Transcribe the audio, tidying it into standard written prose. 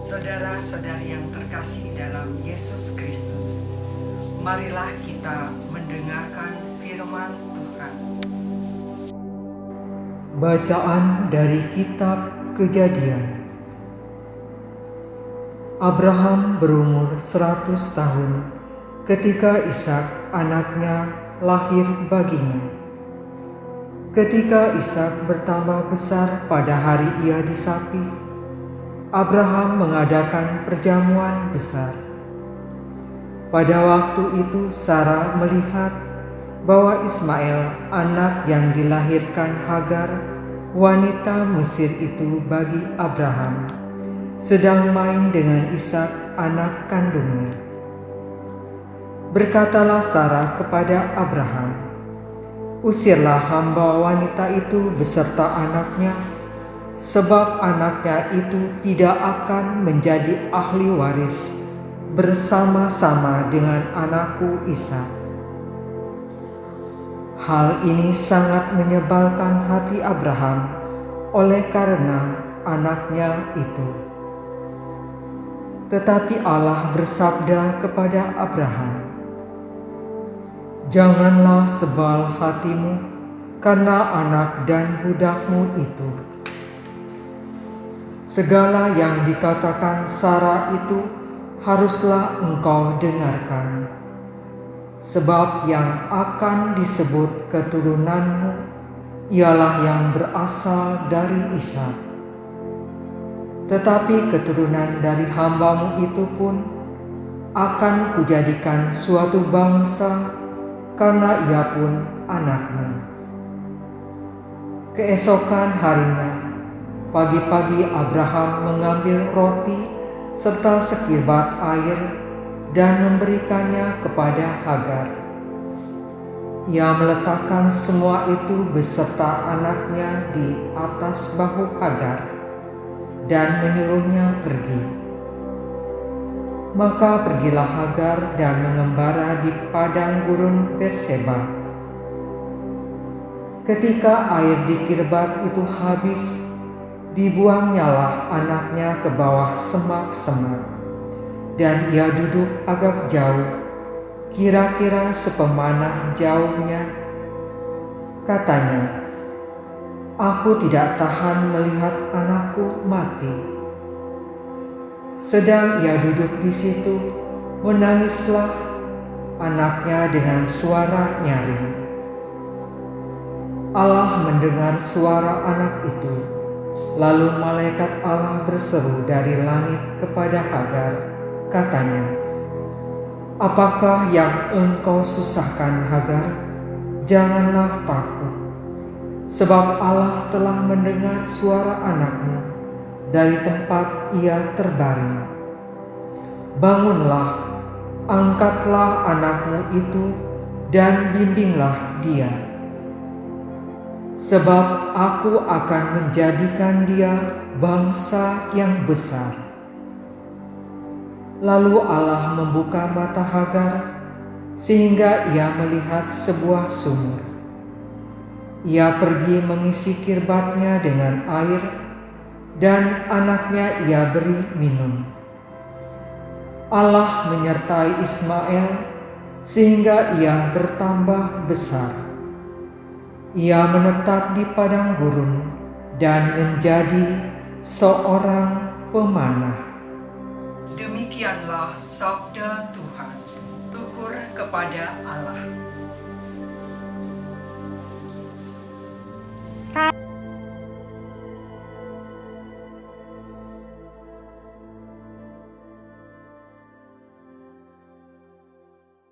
Saudara-saudari yang terkasih dalam Yesus Kristus, marilah kita mendengarkan firman Tuhan. Bacaan dari kitab Kejadian. Abraham berumur 100 tahun ketika Ishak anaknya lahir baginya. Ketika Ishak bertambah besar pada hari ia disapi, Abraham mengadakan perjamuan besar. Pada waktu itu Sarah melihat bahwa Ismail, anak yang dilahirkan Hagar, wanita Mesir itu bagi Abraham, sedang main dengan Ishak anak kandungnya. Berkatalah Sarah kepada Abraham, "Usirlah hamba wanita itu beserta anaknya, sebab anaknya itu tidak akan menjadi ahli waris bersama-sama dengan anakku Ishak." Hal ini sangat menyebalkan hati Abraham oleh karena anaknya itu. Tetapi Allah bersabda kepada Abraham, "Janganlah sebal hatimu karena anak dan budakmu itu. Segala yang dikatakan Sarah itu haruslah engkau dengarkan. Sebab yang akan disebut keturunanmu ialah yang berasal dari Ishak. Tetapi keturunan dari hambamu itu pun akan kujadikan suatu bangsa, karena ia pun anakmu." Keesokan harinya, pagi-pagi Abraham mengambil roti serta sekirbat air dan memberikannya kepada Hagar. Ia meletakkan semua itu beserta anaknya di atas bahu Hagar dan menyuruhnya pergi. Maka pergilah Hagar dan mengembara di padang gurun Berseba. Ketika air di kirbat itu habis, dibuangnyalah anaknya ke bawah semak-semak, dan ia duduk agak jauh, kira-kira sepemanah jauhnya. Katanya, "Aku tidak tahan melihat anakku mati." Sedang ia duduk di situ, menangislah anaknya dengan suara nyaring. Allah mendengar suara anak itu, lalu malaikat Allah berseru dari langit kepada Hagar. Katanya, "Apakah yang engkau susahkan, Hagar? Janganlah takut, sebab Allah telah mendengar suara anakmu dari tempat ia terbaring. Bangunlah, angkatlah anakmu itu dan bimbinglah dia. Sebab aku akan menjadikan dia bangsa yang besar." Lalu Allah membuka mata Hagar sehingga ia melihat sebuah sumur. Ia pergi mengisi kirbatnya dengan air, dan anaknya ia beri minum. Allah menyertai Ismail sehingga ia bertambah besar. Ia menetap di padang gurun dan menjadi seorang pemanah. Demikianlah sabda Tuhan. Syukur kepada Allah.